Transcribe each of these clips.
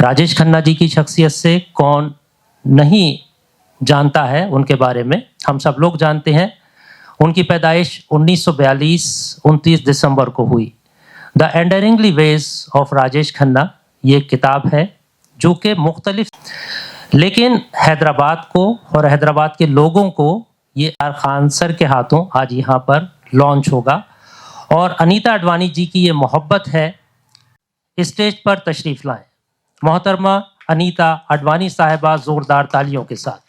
राजेश खन्ना जी की शख्सियत से कौन नहीं जानता है, उनके बारे में हम सब लोग जानते हैं। उनकी पैदाइश 1942 29 दिसंबर को हुई। The endearingly ways of Rajesh Khanna ये किताब है जो कि मुख्तलिफ, लेकिन हैदराबाद को और हैदराबाद के लोगों को ये आर खान सर के हाथों आज यहाँ पर लॉन्च होगा। और अनीता अडवाणी जी की ये मोहब्बत है, स्टेज पर तशरीफ लाएं मोहतरमा अनीता अडवाणी साहिबा, जोरदार तालियों के साथ।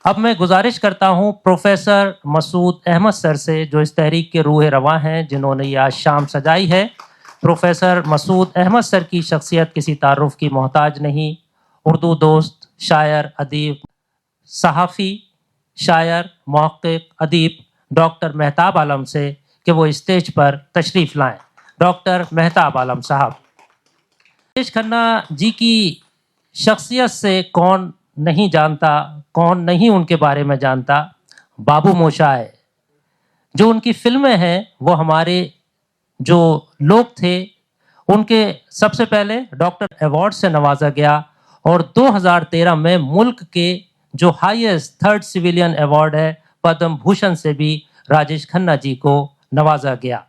अब मैं गुजारिश करता हूं प्रोफेसर मसूद अहमद सर से, जो इस तहरीक के रूह रवां हैं, जिन्होंने ये आज शाम सजाई है। प्रोफेसर मसूद अहमद सर की शख्सियत किसी तारुफ की मोहताज नहीं। उर्दू दोस्त, शायर, अदीब, सहाफ़ी, शायर, मुहक्किक, अदीब डॉक्टर मेहताब आलम से कि वो स्टेज पर तशरीफ़ लाएं। डॉक्टर मेहताब आलम साहब। राजेश खन्ना जी की शख्सियत से कौन नहीं जानता, कौन नहीं उनके बारे में जानता। बाबू मोशाय, जो उनकी फिल्में हैं वो हमारे जो लोग थे उनके सबसे पहले डॉक्टर अवार्ड से नवाजा गया और 2013 में मुल्क के जो हाईएस्ट थर्ड सिविलियन अवार्ड है पद्म भूषण से भी राजेश खन्ना जी को नवाजा गया।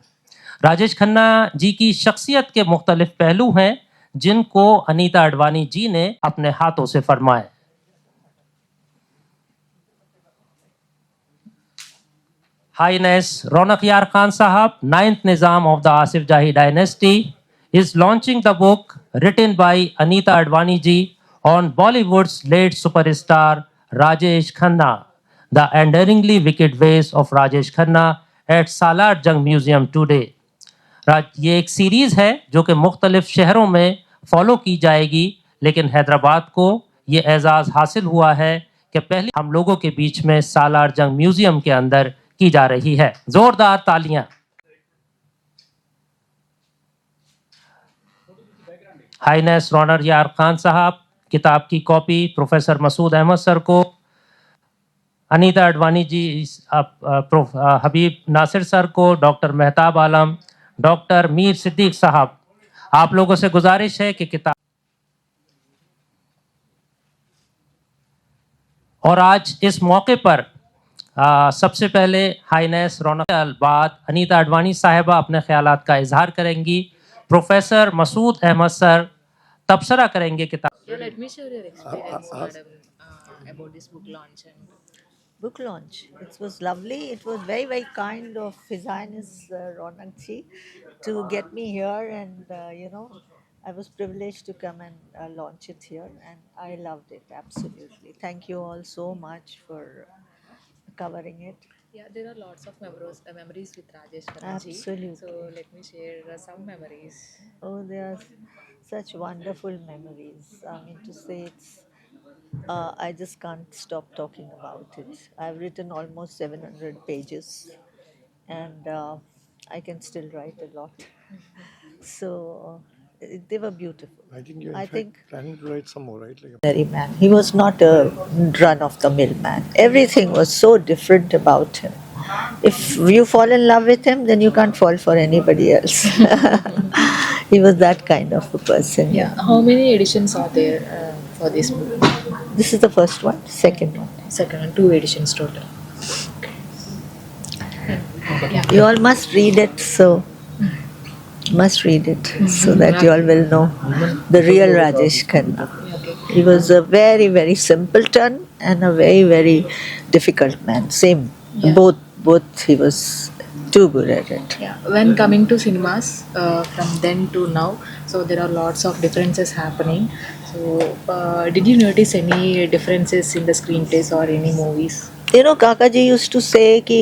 राजेश खन्ना जी की शख्सियत के मुख्तलिफ पहलू हैं जिनको अनीता अडवाणी जी ने अपने हाथों से फरमाए। हाईनेस रौनक यार खान साहब, 9th Nizam of the Asif जाही dynasty, is launching the book written by Anita Advani ji on Bollywood's late superstar Rajesh Khanna, The Endearingly Wicked Ways of Rajesh Khanna at Salar Jung Museum today. ये एक series है जो कि मुख्तलिफ शहरों में follow की जाएगी, लेकिन हैदराबाद को ये एजाज़ हासिल हुआ है कि पहले हम लोगों के बीच में सालार जंग म्यूज़ियम के अंदर की जा रही है। ज़ोरदार तालियां। हाईनेस रौनक यार खान साहब, किताब की copy professor Masood Ahmed sir को, अनीता अडवाणी जी, हबीब नासिर सर को, डॉक्टर मेहताब आलम, डॉक्टर मीर सिद्दीक साहब, आप लोगों से गुजारिश है कि किताब। और आज इस मौके पर सबसे पहले हाईनेस रौनक बाद अनीता अडवाणी साहिबा अपने ख्यालात का इजहार करेंगी। प्रोफेसर मसूद अहमद सर तबसरा करेंगे किताब। Let me share your experience, madam, about this book launch. Book launch. It was lovely. It was very, very kind of His Highness Ronak ji to get me here, and I was privileged to come and launch it here, and I loved it absolutely. Thank you all so much for covering it. Yeah, there are lots of memories with Rajesh Khanna ji. Absolutely. So let me share some memories. Oh, they are such wonderful memories. I mean to say, I just can't stop talking about it. I've written almost 700 pages, and I can still write a lot. So they were beautiful. I think you're planning to write some more, right? Very man. He was not a run-of-the-mill man. Everything was so different about him. If you fall in love with him, then you can't fall for anybody else. He was that kind of a person. Yeah. How many editions are there for this book? This is the first one, second one. Second one, 2 editions total. Yeah. You all must read it, so that you all will know the real Rajesh Khanna. He was a very, very simpleton and a very, very difficult man. Same, Yeah. both he was too good at it. Yeah. When coming to cinemas, from then to now, so there are lots of differences happening. So, did you notice any differences in the screenplays or any movies? You know, Kakaji used to say कि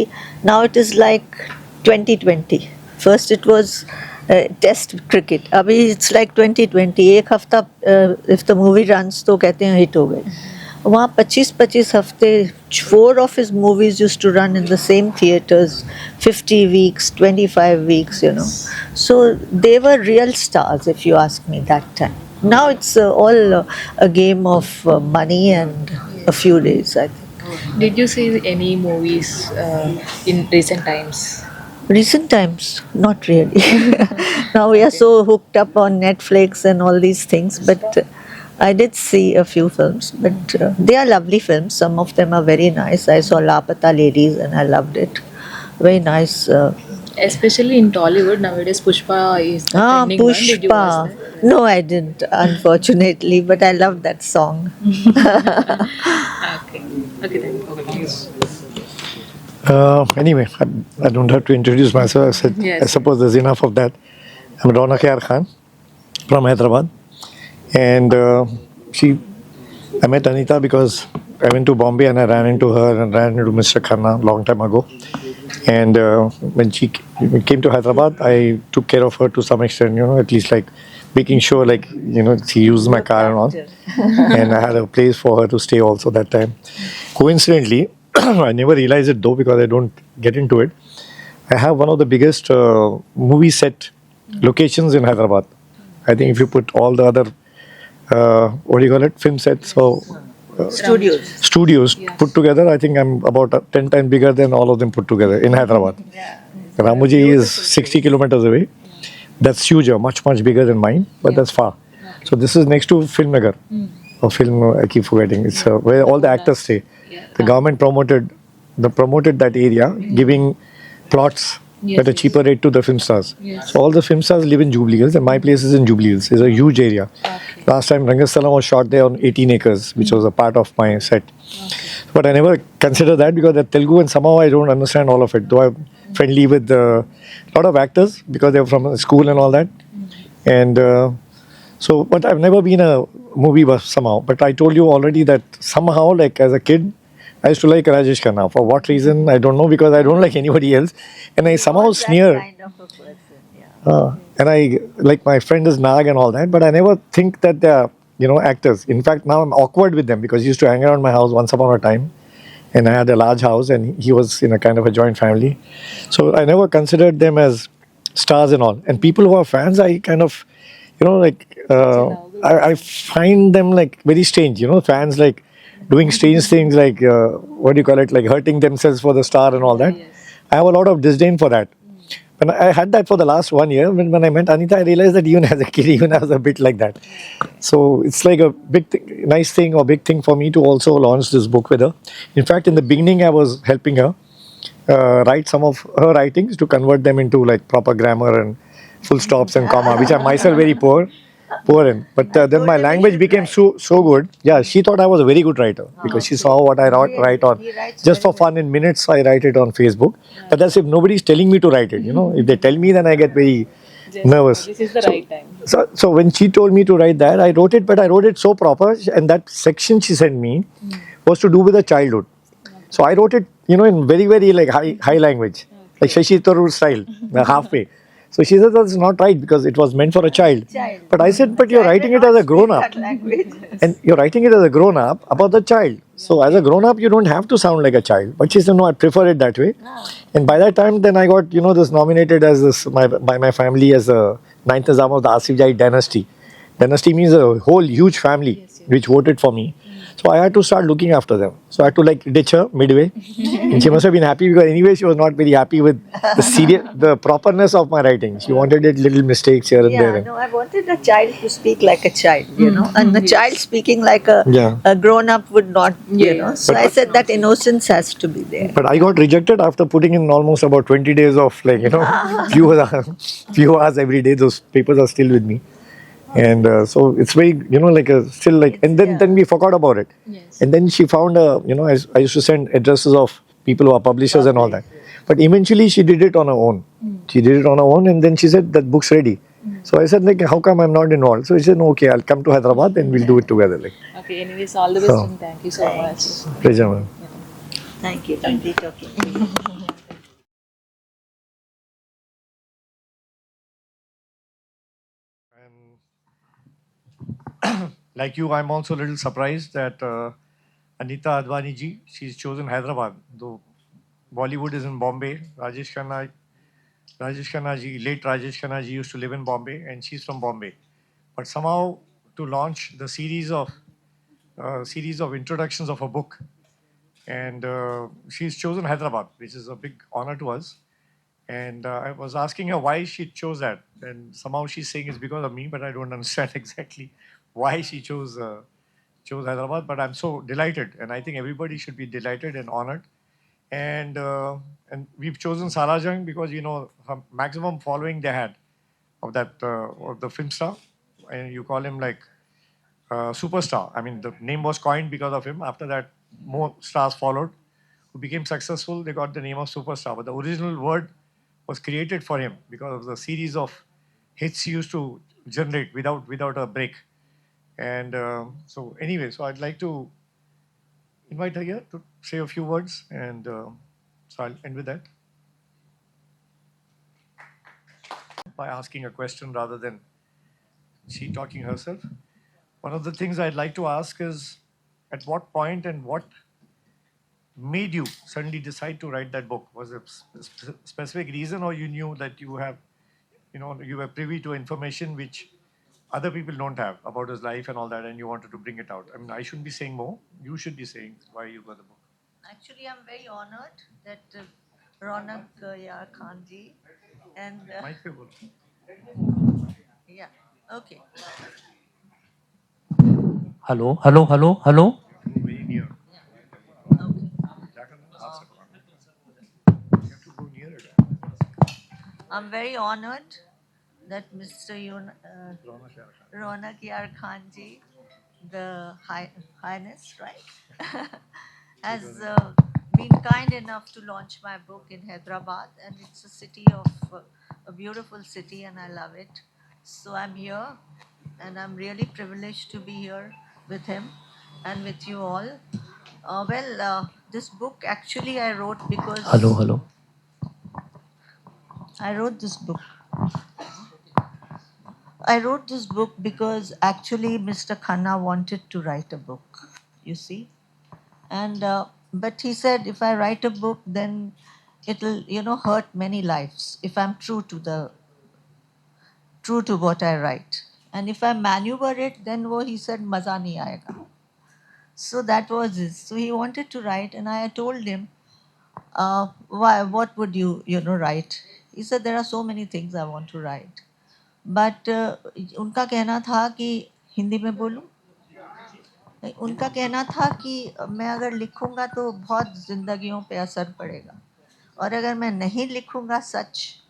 now it is like 2020. First it was test cricket. अभी it's like 2020. एक हफ्ता if the movie runs तो कहते हैं hit हो गए. वहाँ 25 हफ्ते 4 of his movies used to run in the same theaters, 50 weeks, 25 weeks, So they were real stars, if you ask me, that time. Now it's all a game of money and a few days, I think. Did you see any movies in recent times? Recent times, not really. Now we are so hooked up on Netflix and all these things, but I did see a few films, but they are lovely films. Some of them are very nice. I saw Lapata Ladies and I loved it. Very nice. Especially in Tollywood nowadays, Pushpa is the trending one. Did you watch Pushpa. that? No, I didn't, unfortunately, but I love that song. Okay. Okay, then. Okay. Anyway, I don't have to introduce myself. Yes. I suppose there's enough of that. I'm Ronak Yar Khan from Hyderabad. And I met Anita because I went to Bombay and I ran into her and ran into Mr. Khanna long time ago. And when she came to Hyderabad, I took care of her to some extent, at least like making sure, like, she used my car and all. And I had a place for her to stay also that time. Coincidentally, I never realized it though because I don't get into it. I have one of the biggest movie set locations in Hyderabad. I think if you put all the other, what do you call it, film sets or studios put together, I think I'm about 10 times bigger than all of them put together in Hyderabad. Ramoji is 60 kilometers away. That's huge, much, much bigger than mine, but that's far. So this is next to Film Nagar, or Film, I keep forgetting. It's where all the actors stay. The government promoted that area, giving plots at a cheaper rate to the film stars. So all the film stars live in Jubilee Hills, and my place is in Jubilee Hills. It's a huge area. Last time Rangasthalam was shot there on 18 acres, which was a part of my set. But I never consider that because they're Telugu and somehow I don't understand all of it. Though I'm friendly with a lot of actors because they're from school and all that. And but I've never been a movie buff somehow. But I told you already that somehow, like as a kid, I used to like Rajesh Khanna. For what reason, I don't know, because I don't like anybody else. And I somehow sneer. And I, like, my friend is Nag and all that, but I never think that they're, actors. In fact, now I'm awkward with them because he used to hang around my house once upon a time. And I had a large house and he was in a kind of a joint family. So I never considered them as stars and all. And people who are fans, I kind of, I find them like very strange, fans like doing strange things like, what do you call it, like hurting themselves for the star and all that. I have a lot of disdain for that. And I had that for the last 1 year. When I met Anita, I realized that even as a kid, even I was a bit like that. So it's like a nice thing or big thing for me to also launch this book with her. In fact, in the beginning, I was helping her write some of her writings to convert them into like proper grammar and full stops and comma, which I'm myself very poor in. But then my language became so good. Yeah, she thought I was a very good writer because she saw what I write on. Just for fun, in minutes, I write it on Facebook. But that's if nobody's telling me to write it. If they tell me, then I get very nervous. This is the right time. So when she told me to write that, I wrote it, but I wrote it so proper. And that section she sent me was to do with the childhood. So I wrote it, in very, very like high language, like Shashi Tharoor style, halfway. So she said that's not right because it was meant for a child. But I said, but you're writing it as a grown-up. And you're writing it as a grown-up about the child. So as a grown-up, you don't have to sound like a child. But she said, no, I prefer it that way. And by that time, then I got, this nominated as this by my family as the 9th Nizam of the Asif Jai dynasty. Dynasty means a whole huge family which voted for me. So I had to start looking after them. So I had to like ditch her midway. And she must have been happy because anyway she was not very happy with the properness of my writing. She wanted it little mistakes here and there. No, I wanted a child to speak like a child, and the child speaking like a grown-up would not, So I said that innocence has to be there. But I got rejected after putting in almost about 20 days of like, few hours every day. Those papers are still with me. And so it's very, still like, and then we forgot about it. And then she found, I used to send addresses of people who are publishers and all that. But eventually she did it on her own. She did it on her own and then she said that book's ready. So I said like, how come I'm not involved? So she said, no, okay, I'll come to Hyderabad and we'll do it together. Like. Okay, anyways, all the best and thank you so much. Pleasure, ma'am. Thank you. Thank you. Like you, I'm also a little surprised that Anita Advani ji, she's chosen Hyderabad. Though Bollywood is in Bombay. Rajesh Khanna ji, late Rajesh Khanna ji used to live in Bombay and she's from Bombay. But somehow to launch the series of introductions of a book, and she's chosen Hyderabad, which is a big honor to us. And I was asking her why she chose that, and somehow she's saying it's because of me, but I don't understand exactly why she chose Hyderabad. But I'm so delighted, and I think everybody should be delighted and honored. And we've chosen Sarajang because how maximum following they had of the film star, and you call him like superstar. I mean, the name was coined because of him. After that, more stars followed who became successful. They got the name of superstar, but the original word was created for him because of the series of hits he used to generate without a break. And so, anyway, so I'd like to invite her here to say a few words, and so I'll end with that by asking a question rather than she talking herself. One of the things I'd like to ask is, at what point and what made you suddenly decide to write that book? Was it a specific reason, or you knew that you were privy to information which other people don't have about his life and all that, and you wanted to bring it out? I mean, I shouldn't be saying more. You should be saying why you got the book. Actually, I'm very honored that Ronak Yar Khan ji and My favorite. yeah, okay. Hello hello hello hello Very near. Okay. You have to go near it. I'm very honored that Mr. Ronak Yar Khan ji, the Highness, right, has been kind enough to launch my book in Hyderabad, and it's a city of a beautiful city, and I love it. So I'm here, and I'm really privileged to be here with him and with you all. This book actually I wrote because hello hello I wrote this book. I wrote this book because actually Mr. Khanna wanted to write a book, you see. And but he said if I write a book, then it'll hurt many lives if I'm true to what I write. And if I maneuver it, then he said maza nahi aayega. So that was it. So he wanted to write, and I told him, why? What would you write? He said there are so many things I want to write. But उनका कहना था कि हिंदी में बोलूं, उनका कहना था कि मैं अगर लिखूंगा तो बहुत ज़िंदगियों पे असर पड़ेगा, और अगर मैं नहीं लिखूंगा सच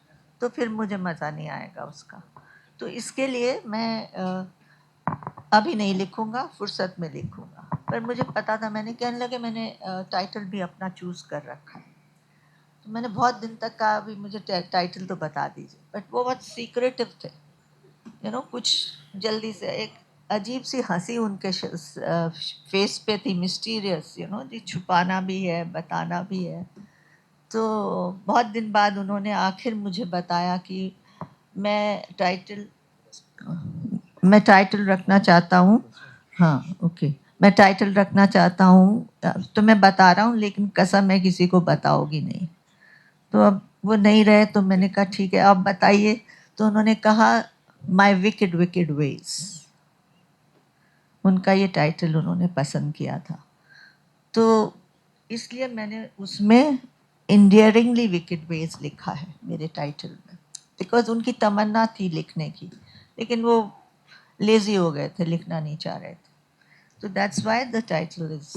तो फिर मुझे मज़ा नहीं आएगा उसका। तो इसके लिए मैं अभी नहीं लिखूंगा, फुर्सत में लिखूंगा। पर मुझे पता था, मैंने कहने लगे मैंने टाइटल भी अपना चूज़ कर रखा है। तो मैंने बहुत दिन तक कहा अभी मुझे टाइटल तो बता दीजिए, बट वो बहुत सीक्रेटिव थे। कुछ जल्दी से एक अजीब सी हंसी उनके फेस पे थी, मिस्टीरियस, जी छुपाना भी है, बताना भी है। तो बहुत दिन बाद उन्होंने आखिर मुझे बताया कि मैं टाइटल रखना चाहता हूँ। हाँ, ओके, मैं टाइटल रखना चाहता हूँ, तो मैं बता रहा हूँ, लेकिन कसम है किसी को बताओगी नहीं। तो अब वो नहीं रहे, तो मैंने कहा ठीक है आप बताइए। तो उन्होंने कहा माई विकेड विकेड वेज, उनका ये टाइटल उन्होंने पसंद किया था। तो इसलिए मैंने उसमें इंडियरिंगली विकेड वेज लिखा है मेरे टाइटल में, बिकॉज उनकी तमन्ना थी लिखने की, लेकिन वो लेजी हो गए थे, लिखना नहीं चाह रहे थे। तो that's why the title is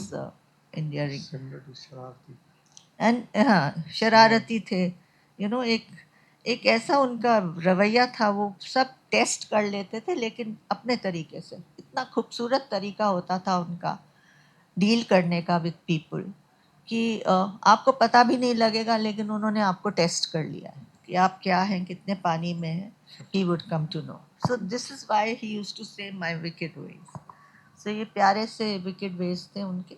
endearing. And हाँ, शरारती थे, एक ऐसा उनका रवैया था, वो सब टेस्ट कर लेते थे लेकिन अपने तरीके से। इतना खूबसूरत तरीका होता था उनका डील करने का विद पीपल कि आपको पता भी नहीं लगेगा, लेकिन उन्होंने आपको टेस्ट कर लिया है कि आप क्या हैं, कितने पानी में हैं। He would come to know. So this is why he used to say my wicked ways. सो ये प्यारे से विकेड वेज थे उनके।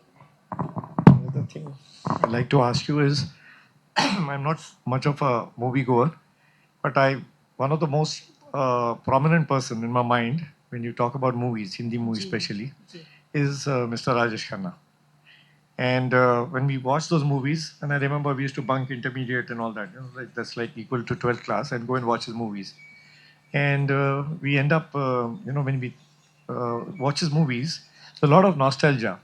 Another thing I'd like to ask you is, I'm not much of a movie goer, but one of the most prominent person in my mind when you talk about movies, Hindi movies especially, is Mr. Rajesh Khanna. And when we watch those movies, and I remember we used to bunk intermediate and all that, like that's like equal to 12th class, and go and watch his movies. And we end up, when we watch his movies, there's a lot of nostalgia.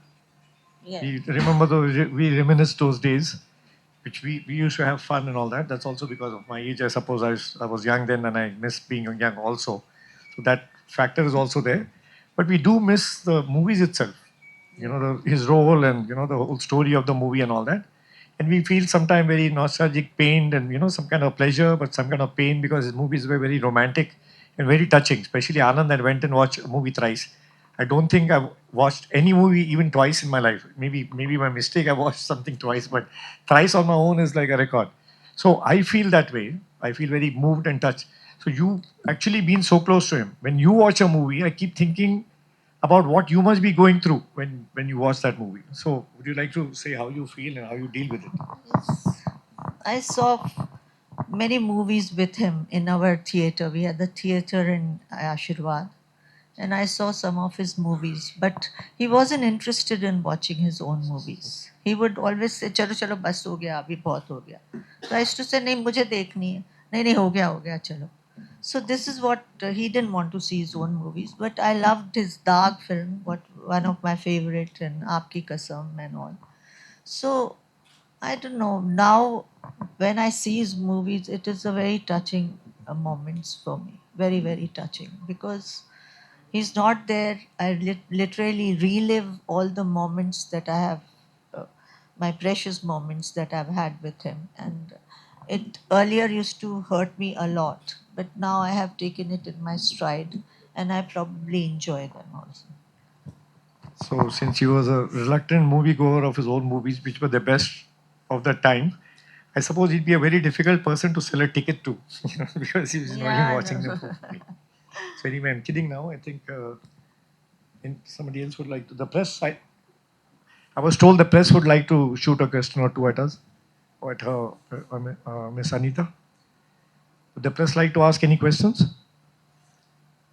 Yeah. We remember we reminisce those days which we used to have fun and all that. That's also because of my age. I suppose I was young then and I miss being young also. So that factor is also there. But we do miss the movies itself, his role and, the whole story of the movie and all that. And we feel sometimes very nostalgic, pained, and, some kind of pleasure, but some kind of pain because his movies were very romantic and very touching. Especially Anand, I went and watched a movie thrice. I don't think I've watched any movie even twice in my life. Maybe my mistake, I watched something twice, but thrice on my own is like a record. So I feel that way. I feel very moved and touched. So you actually been so close to him. When you watch a movie, I keep thinking about what you must be going through when you watch that movie. So would you like to say how you feel and how you deal with it? Yes. I saw many movies with him in our theater. We had the theater in Ashirwad, and I saw some of his movies, but he wasn't interested in watching his own movies. He would always say, "Chalo chalo, bas ho gaya, abhi bahut ho gaya." So I used to say, "नहीं मुझे देखनी है, नहीं हो गया चलो." So this is what he didn't want to see his own movies, but I loved his Daag film, one of my favorite, and Aapki Kasam and all. So I don't know. Now, when I see his movies, it is a very touching moments for me. Very, very touching because he's not there. I literally relive all the moments that I have, my precious moments that I've had with him. And it earlier used to hurt me a lot, but now I have taken it in my stride and I probably enjoy them also. So since he was a reluctant moviegoer of his own movies, which were the best of the time, I suppose he'd be a very difficult person to sell a ticket to, because he was not even watching them for free. So anyway, I'm kidding now. I think somebody else would like to. The press, I was told the press would like to shoot a question or two at us, or at her, Miss Anita. Would the press like to ask any questions?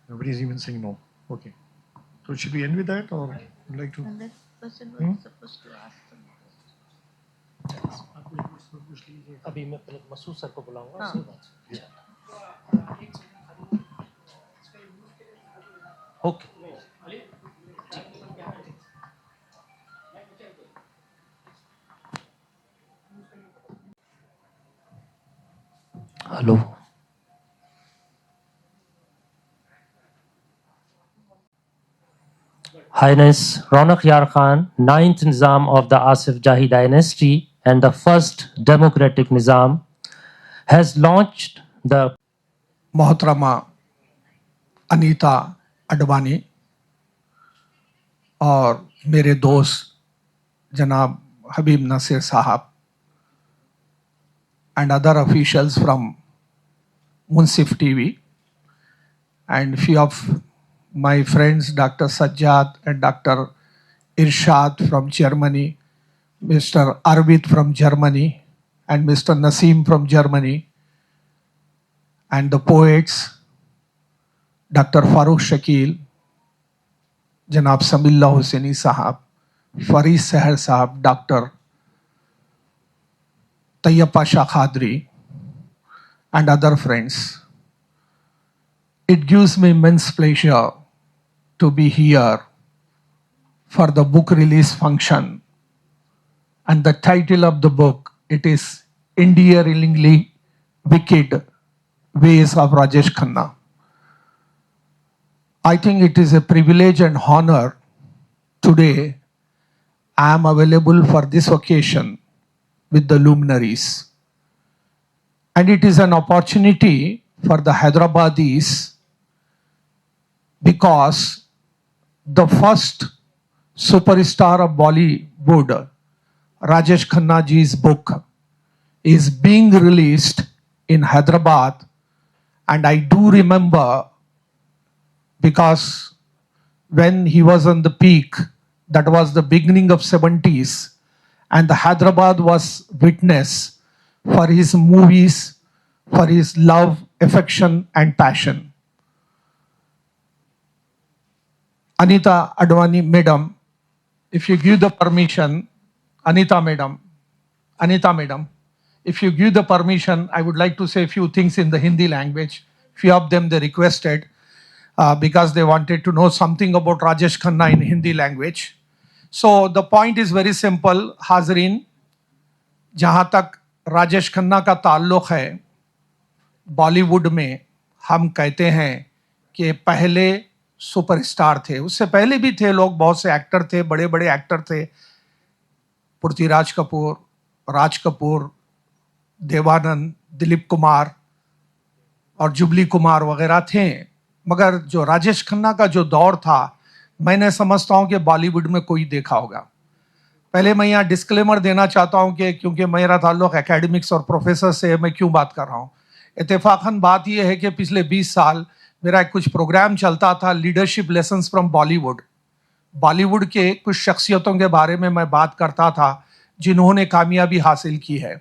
Nobody's even saying no. Okay. So should we end with that, or would you like to? And that person was supposed to ask them. अभी मैं पहले Masood sir को बुलाऊंगा हाँ. उसके बाद okay hello Highness Ronak Yar Khan, 9th Nizam of the Asif Jahi dynasty and the first democratic Nizam, has launched the मोहतरमा अनीता अडवाणी और मेरे दोस्त जनाब हबीब नसीर साहब and other officials from Munsif TV and few of my friends Dr. Sajjad and Dr. Irshad from Germany, Mr. Arvid from Germany and Mr. Naseem from Germany, and the poets Dr. Farooq Shakil, Janab Samillah Hussaini Sahab, Farid Seher Sahab, Dr. Tayyab Pasha Khadri, and other friends. It gives me immense pleasure to be here for the book release function. And the title of the book, it is Endearingly Wicked Ways of Rajesh Khanna. I think it is a privilege and honor today I am available for this occasion with the luminaries. And it is an opportunity for the Hyderabadis because the first superstar of Bollywood, Rajesh Khanna ji's book, is being released in Hyderabad. And I do remember because when he was on the peak, that was the beginning of 70s, and the Hyderabad was witness for his movies, for his love, affection, and passion. Anita Advani, madam, if you give the permission, Anita, madam, if you give the permission, I would like to say a few things in the Hindi language. Few of them they requested because they wanted to know something about Rajesh Khanna in Hindi language. So the point is very simple, Hazreen, जहाँ तक राजेश खन्ना का ताल्लुक़ है बॉलीवुड में, हम कहते हैं कि पहले सुपरस्टार थे। उससे पहले भी थे लोग, बहुत से एक्टर थे, बड़े बड़े एक्टर थे, पृथ्वीराज कपूर, राज कपूर, देवानंद, दिलीप कुमार और जुबली कुमार वगैरह थे। मगर जो राजेश खन्ना का जो दौर था, मैंने समझता हूँ कि बॉलीवुड में कोई देखा होगा। पहले मैं यहाँ डिस्क्लेमर देना चाहता हूँ कि क्योंकि मेरा ताल्लुक़ एकेडमिक्स और प्रोफेसर से है, मैं क्यों बात कर रहा हूँ। इत्तेफाकन बात यह है कि पिछले 20 साल मेरा कुछ प्रोग्राम चलता था, leadership lessons from Bollywood. Bollywood के कुछ शख्सियतों के बारे में मैं बात करता था जिन्होंने कामयाबी हासिल की है।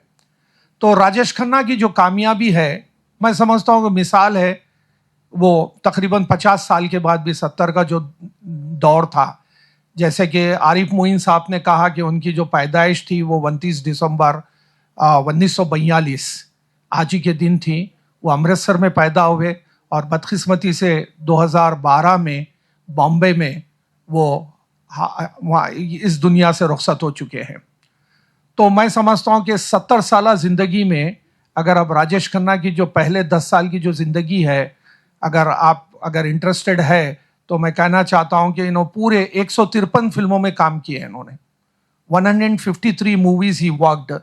तो राजेश खन्ना की जो कामयाबी है, मैं समझता हूँ कि मिसाल है, वो तकरीबन 50 साल के बाद भी 70 का जो दौर था, जैसे कि आरिफ मोइन साहब ने कहा कि उनकी जो पैदाइश थी वो 29 दिसंबर 1942 आज ही के दिन थी। वो अमृतसर में पैदा हुए और बदकिस्मती से 2012 में बॉम्बे में वो वहाँ इस दुनिया से रुखसत हो चुके हैं। तो मैं समझता हूँ कि 70 साल ज़िंदगी में अगर अब राजेश खन्ना की जो पहले 10 साल की जो ज़िंदगी है, अगर इंटरेस्टेड है तो मैं कहना चाहता हूँ कि पूरे 153 फिल्मों में काम किए हैं इन्होंने। 153 movies he worked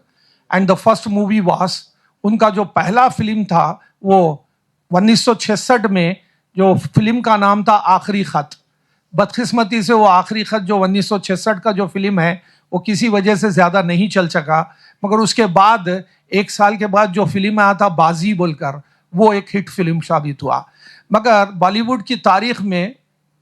and the first movie was, उनका जो पहला फिल्म था वो 1966 में, जो फिल्म का नाम था आखिरी खत। बदकिस्मती से वो आखिरी खत जो 1966 का जो फिल्म है वो किसी वजह से ज़्यादा नहीं चल सका, मगर उसके बाद 1 साल के बाद जो फिल्म आया था बाजी बोलकर, वो एक हिट फिल्म साबित हुआ। मगर बॉलीवुड की तारीख में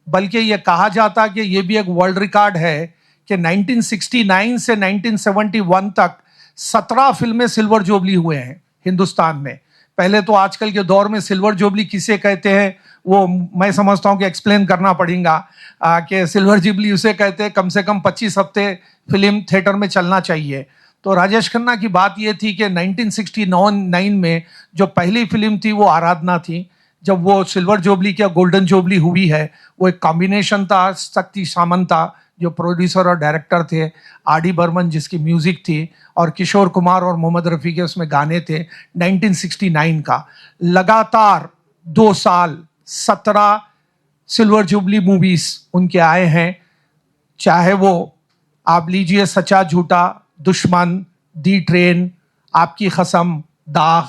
बल्कि ये कहा जाता कि ये भी एक वर्ल्ड रिकॉर्ड है कि 1969 से 1971 तक 17 फिल्में सिल्वर जुबली हुए हैं हिंदुस्तान में। पहले तो आजकल के दौर में सिल्वर जुबली किसे कहते हैं वो मैं समझता हूँ कि एक्सप्लेन करना पड़ेगा कि सिल्वर जुबली उसे कहते हैं कम से कम 25 हफ्ते फिल्म थिएटर में चलना चाहिए। तो राजेश खन्ना की बात ये थी कि 1969 में जो पहली फिल्म थी वो आराधना थी। जब वो सिल्वर जुबली क्या गोल्डन जुबली हुई है, वो एक कॉम्बिनेशन था। शक्ति सामंता जो प्रोड्यूसर और डायरेक्टर थे, आर.डी. बर्मन जिसकी म्यूजिक थी, और किशोर कुमार और मोहम्मद रफ़ी के उसमें गाने थे। 1969 का लगातार 2 साल 17 सिल्वर जुबली मूवीज उनके आए हैं। चाहे वो आप लीजिए सच्चा झूठा, दुश्मन, दी ट्रेन, आपकी कसम, दाग,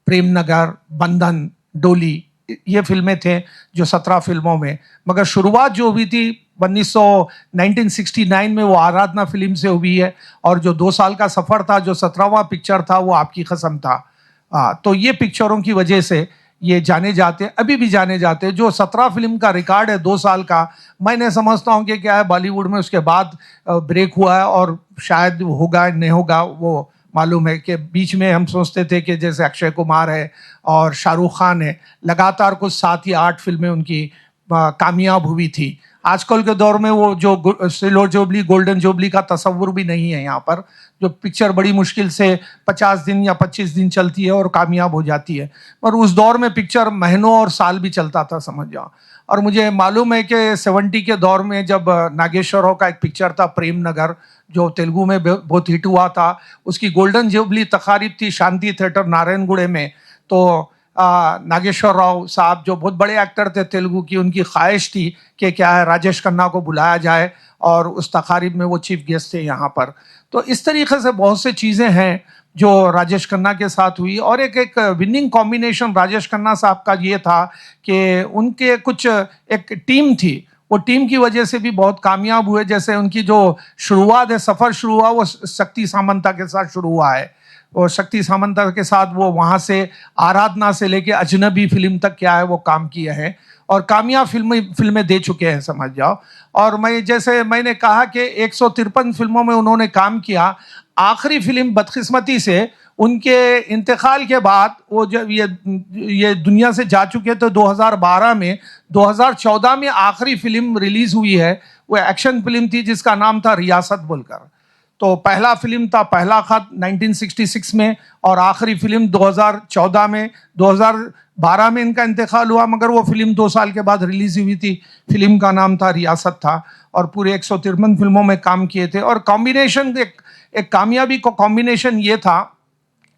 प्रेम नगर, बंधन, डोली, ये फिल्में थे जो 17 फिल्मों में। मगर शुरुआत जो हुई थी 1969 में वो आराधना फिल्म से हुई है, और जो 2 साल का सफ़र था, जो 17वां पिक्चर था वो आपकी कसम था। तो ये पिक्चरों की वजह से ये जाने जाते, अभी भी जाने जाते। जो 17 फिल्म का रिकॉर्ड है 2 साल का, मैंने समझता हूँ कि क्या है बॉलीवुड में उसके बाद ब्रेक हुआ है, और शायद होगा नहीं होगा वो मालूम है कि बीच में हम सोचते थे कि जैसे अक्षय कुमार है और शाहरुख खान है, लगातार कुछ 7 या 8 फिल्में उनकी कामयाब हुई थी। आजकल के दौर में वो जो सिल्वर जुबली गोल्डन जुबली का तस्वुर भी नहीं है यहाँ पर। जो पिक्चर बड़ी मुश्किल से 50 दिन या 25 दिन चलती है और कामयाब हो जाती है, पर उस दौर में पिक्चर महीनों और साल भी चलता था, समझ जाओ। और मुझे मालूम है कि 70 के दौर में जब नागेश्वर राव का एक पिक्चर था प्रेम नगर, जो तेलुगु में बहुत हिट हुआ था, उसकी गोल्डन जुबली तकारीब थी शांति थिएटर नारायणगुड़े में। तो नागेश्वर राव साहब जो बहुत बड़े एक्टर थे तेलुगु की, उनकी ख्वाहिश थी कि क्या है राजेश खन्ना को बुलाया जाए, और उस तकारीब में वो चीफ गेस्ट थे यहाँ पर। तो इस तरीके से बहुत से चीज़ें हैं जो राजेश खन्ना के साथ हुई। और एक विनिंग कॉम्बिनेशन राजेश खन्ना साहब का ये था कि उनके कुछ एक टीम थी, वो टीम की वजह से भी बहुत कामयाब हुए। जैसे उनकी जो शुरुआत है, सफ़र शुरू हुआ वो शक्ति सामंता के साथ शुरू हुआ है, और शक्ति सामंता के साथ वो वहाँ से आराधना से लेके अजनबी फिल्म तक क्या है वो काम किए हैं, और कामयाब फिल्में दे चुके हैं, समझ जाओ। और जैसे मैंने कहा कि 153 फिल्मों में उन्होंने काम किया। आखिरी फिल्म बदकिस्मती से उनके इंतकाल के बाद वो जब ये दुनिया से जा चुके थे 2012 में, 2014 में आखिरी फिल्म रिलीज हुई है, वो एक्शन फिल्म थी जिसका नाम था रियासत बोलकर। तो पहला फिल्म था पहला खत 1966 में, और आखिरी फिल्म 2014 में। 2012 में इनका इंतकाल हुआ, मगर वो फिल्म 2 साल के बाद रिलीज हुई थी। फिल्म का नाम था रियासत था, और पूरे 153 फिल्मों में काम किए थे। और कॉम्बिनेशन एक कामयाबी को कॉम्बिनेशन ये था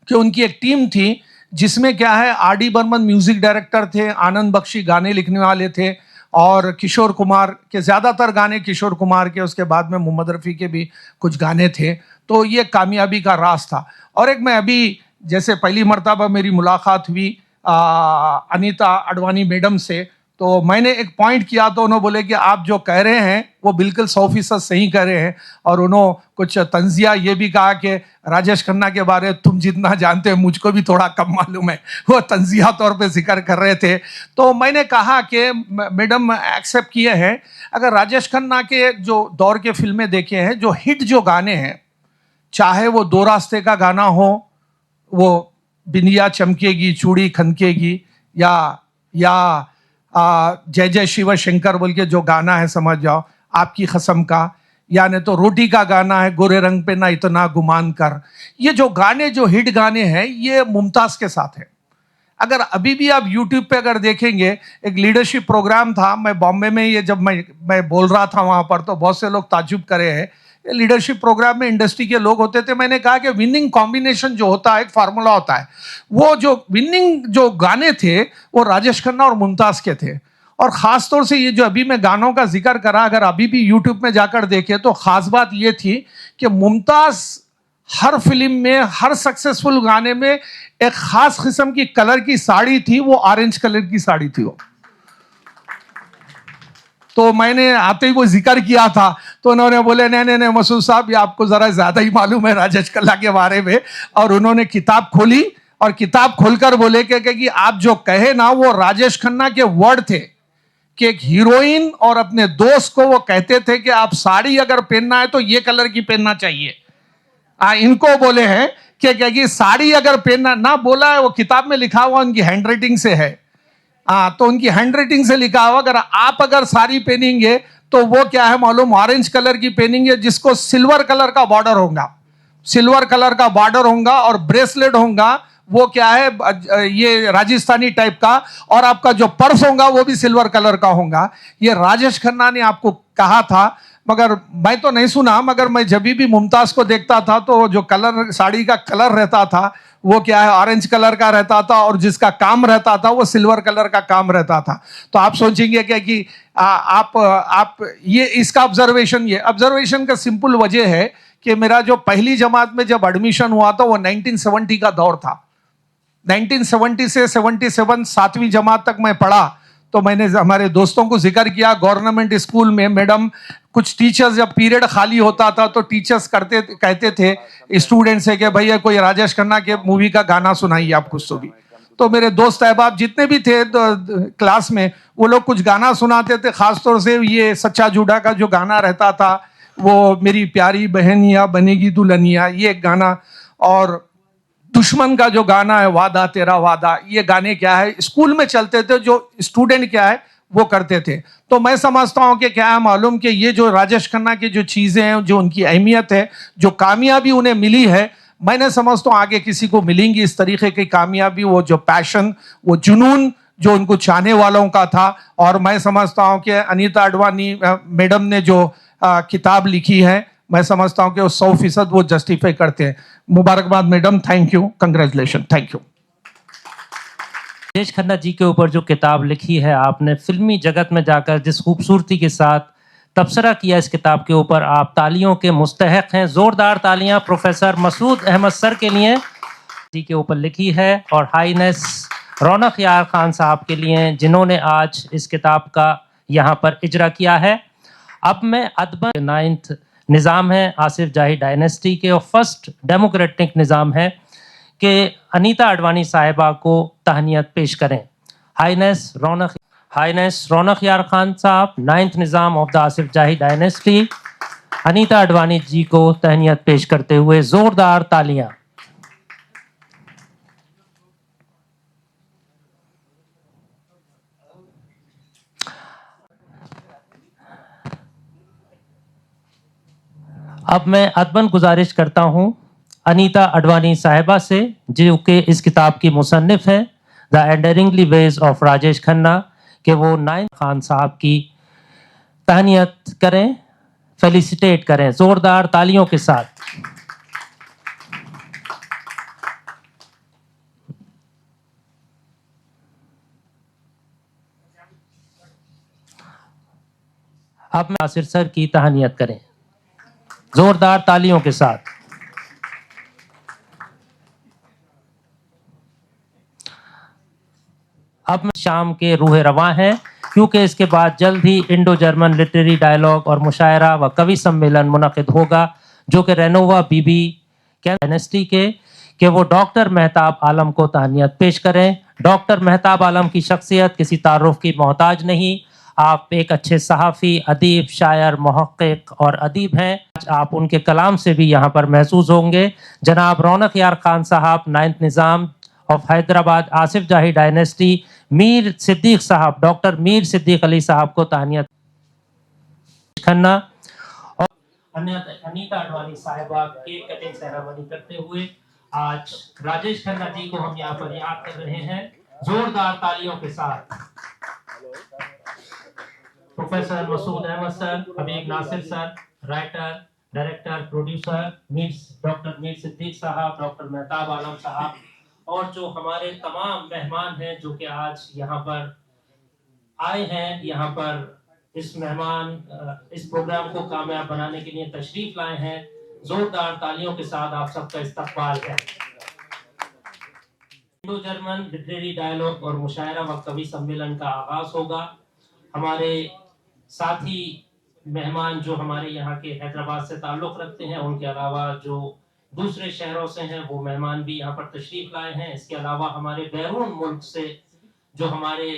कि उनकी एक टीम थी जिसमें क्या है R D Burman music director थे, आनंद बख्शी गाने लिखने वाले थे और किशोर कुमार के ज़्यादातर गाने किशोर कुमार के, उसके बाद में मोहम्मद रफ़ी के भी कुछ गाने थे। तो ये कामयाबी का राज था। और एक मैं अभी जैसे पहली मर्तबा मेरी मुलाकात हुई अनीता अडवाणी मैडम से, तो मैंने एक पॉइंट किया तो उन्होंने बोले कि आप जो कह रहे हैं वो बिल्कुल 100% सही कह रहे हैं। और उन्होंने कुछ तंजिया ये भी कहा कि राजेश खन्ना के बारे में तुम जितना जानते हैं मुझको भी थोड़ा कम मालूम है, वो तंजिया तौर पे जिक्र कर रहे थे। तो मैंने कहा कि मैडम एक्सेप्ट किए हैं, अगर राजेश खन्ना के जो दौर के फिल्में देखे हैं, जो हिट जो गाने हैं, चाहे वो दो रास्ते का गाना हो, वो बिंदिया चमकेगी चूड़ी खनकेगी, या जय जय शिव शंकर बोल के जो गाना है समझ जाओ, आपकी कसम का, या नहीं तो रोटी का गाना है गोरे रंग पे ना इतना गुमान कर। ये जो गाने जो हिट गाने हैं ये मुमताज के साथ है। अगर अभी भी आप YouTube पे अगर देखेंगे, एक लीडरशिप प्रोग्राम था, मैं बॉम्बे में ये जब मैं बोल रहा था वहां पर, तो बहुत से लोग ताज्जुब करे हैं। लीडरशिप प्रोग्राम में इंडस्ट्री के लोग होते थे। मैंने कहा कि विनिंग कॉम्बिनेशन जो होता है, एक फार्मूला होता है, वो जो विनिंग जो गाने थे वो राजेश खन्ना और मुमताज के थे। और खास तौर से ये जो अभी मैं गानों का जिक्र करा, अगर अभी भी यूट्यूब में जाकर देखे तो खास बात ये थी कि मुमताज हर फिल्म में, हर सक्सेसफुल गाने में एक खास किस्म की कलर की साड़ी थी, वो ऑरेंज कलर की साड़ी थी वो। तो मैंने आते ही वो जिक्र किया था तो उन्होंने बोले नहीं मसूद साहब, ये आपको जरा ज्यादा ही मालूम है राजेश खन्ना के बारे में। और उन्होंने किताब खोली और किताब खोलकर बोले कि आप जो कहे ना, वो राजेश खन्ना के वर्ड थे कि एक हीरोइन और अपने दोस्त को वो कहते थे कि आप साड़ी अगर पहनना है तो ये कलर की पहनना चाहिए। इनको बोले हैं कि साड़ी अगर पहनना ना, बोला है वो किताब में लिखा हुआ, उनकी हैंड राइटिंग से है। तो उनकी हैंड राइटिंग से लिखा हुआ, अगर साड़ी पहनेंगे तो वो क्या है मालूम, ऑरेंज कलर की पहनेंगे जिसको सिल्वर कलर का बॉर्डर होगा, सिल्वर कलर का बॉर्डर होगा, और ब्रेसलेट होगा वो क्या है ये राजस्थानी टाइप का, और आपका जो पर्स होगा वो भी सिल्वर कलर का होगा। ये राजेश खन्ना ने आपको कहा था, मगर मैं तो नहीं सुना, मगर मैं जब भी मुमताज को देखता था तो जो कलर साड़ी का कलर रहता था वो क्या है ऑरेंज कलर का रहता था, और जिसका काम रहता था वो सिल्वर कलर का काम रहता था। तो आप सोचेंगे कि आप ये इसका ऑब्जर्वेशन का सिंपल वजह है कि मेरा जो पहली जमात में जब एडमिशन हुआ था वो 1970 का दौर था। 1970 से 77 7वीं जमात तक मैं पढ़ा। तो मैंने हमारे दोस्तों को जिक्र किया, गवर्नमेंट स्कूल में मैडम कुछ टीचर्स जब पीरियड खाली होता था तो टीचर्स कहते थे स्टूडेंट से कि भैया कोई राजेश खन्ना के मूवी का गाना सुनाइए आप कुछ तो भी। तो मेरे दोस्त अहबाब जितने भी थे तो क्लास में, वो लोग कुछ गाना सुनाते थे। खासतौर से ये सच्चा जुड़ा का जो गाना रहता था, वो मेरी प्यारी बहनिया बनेगी दुल्हनिया, ये एक गाना, और दुश्मन का जो गाना है वादा तेरा वादा, ये गाने क्या है स्कूल में चलते थे, जो स्टूडेंट क्या है वो करते थे। तो मैं समझता हूं कि क्या है मालूम कि ये जो राजेश खन्ना की जो चीजें हैं, जो उनकी अहमियत है, जो कामयाबी उन्हें मिली है, मैंने समझता हूं आगे किसी को मिलेंगी इस तरीके की कामयाबी। वो जो पैशन, वो जुनून जो उनको चाहने वालों का था। और मैं समझता हूं कि अनीता अडवाणी मैडम ने जो किताब लिखी है, मैं समझता हूं कि वो 100% वो जस्टिफाई करते हैं। मुबारकबाद madam, thank you, congratulation, thank you. Rajesh Khanna ji के ऊपर जो किताब लिखी है, आपने फिल्मी जगत में जाकर जिस खूबसूरती के साथ तबसरा किया इस किताब के ऊपर, आप तालियों के मुस्तहक हैं। जोरदार तालियां प्रोफेसर मसूद अहमद सर के लिए जी के ऊपर लिखी है, और हाईनेस रौनक यार खान साहब के लिए जिन्होंने आज इस किताब का यहाँ पर इजरा किया है। अब मैं अदबन 9th निज़ाम है आसिफ जाही डायनेस्टी के, और फर्स्ट डेमोक्रेटिक निज़ाम है कि अनीता अडवाणी साहिबा को तहनीत पेश करें। हाईनेस रौनक यार खान साहब, 9th Nizam of the Asif जाही डायनेस्टी, अनीता अडवाणी जी को तहनीत पेश करते हुए जोरदार तालियां। अब मैं अदबन गुजारिश करता हूं अनीता अडवाणी साहिबा से, जो कि इस किताब की मुसन्निफ है, the endearingly ways of Rajesh Khanna, कि वो 9 खान साहब की तहनीत करें, फेलिसिटेट करें जोरदार तालियों के साथ। अब नासिर सर की तहनीत करें जोरदार तालियों के साथ। अब शाम के रूह रवां हैं क्योंकि इसके बाद जल्द ही इंडो जर्मन लिटरेरी डायलॉग और मुशायरा व कवि सम्मेलन मुनक़िद होगा जो कि रेनोवा बीबी डायनेस्टी के वो डॉक्टर मेहताब आलम को तहनीत पेश करें। डॉक्टर मेहताब आलम की शख्सियत किसी तारुफ की मोहताज नहीं। आप एक अच्छे सहाफ़ी, अदीब, शायर, मुहक्किक और अदीब हैं। आज आप उनके कलाम से भी यहाँ पर महसूस होंगे। जनाब रौनक यार खान साहब, 9th Nizam of Hyderabad Asif जाही डायनेस्टी, मीर सिद्दीक साहब, डॉक्टर मीर सिद्दीक अली साहब को तहनीत खन्ना और अनीता अडवाणी साहिबा केक कटिंग सेरेमनी करते हुए आज राजेश खन्ना जी को हम यहाँ पर याद कर रहे हैं जोरदार तालियों के साथ। Professor Masood Ahmed sir, Habib Nasir sir, writer, director, producer, doctor Mir Siddiq साहब, डॉक्टर मेहताब आलम साहब और जो हमारे तमाम मेहमान हैं जो कि आज यहाँ पर आए हैं, यहाँ पर इस प्रोग्राम को कामयाब बनाने के लिए तशरीफ लाए हैं। जोरदार तालियों के साथ आप सबका इस्तकबाल है। इंडो जर्मन लिटरेरी डायलॉग और मुशायरा व कवि सम्मेलन का आगाज होगा। हमारे साथी मेहमान जो हमारे यहाँ के हैदराबाद से ताल्लुक़ रखते हैं, उनके अलावा जो दूसरे शहरों से हैं वो मेहमान भी यहाँ पर तशरीफ लाए हैं। इसके अलावा हमारे बैरून मुल्क से जो हमारे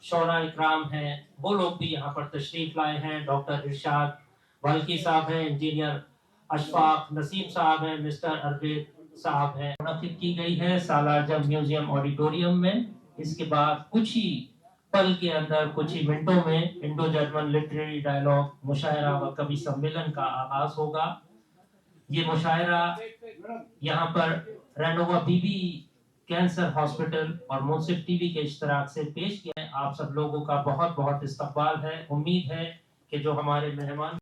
शौरा इकराम हैं वो लोग भी यहाँ पर तशरीफ लाए हैं। डॉक्टर इरशाद वाल्की साहब हैं, इंजीनियर अशफाक नसीम साहब हैं, मिस्टर अरविंद साहब हैं। मुनक़िद की गई है सालार जंग म्यूजियम ऑडिटोरियम में। इसके बाद कुछ ही पल के अंदर, कुछ ही मिनटों में इंडो जर्मन लिटरेरी डायलॉग, मुशायरा व कवि सम्मेलन का आगाज होगा। ये मुशायरा यहाँ पर रेनोवा बीबी कैंसर हॉस्पिटल और मुंसिफ टीवी के इश्तराक से पेश किया है। आप सब लोगों का बहुत बहुत इस्तकबाल है। उम्मीद है कि जो हमारे मेहमान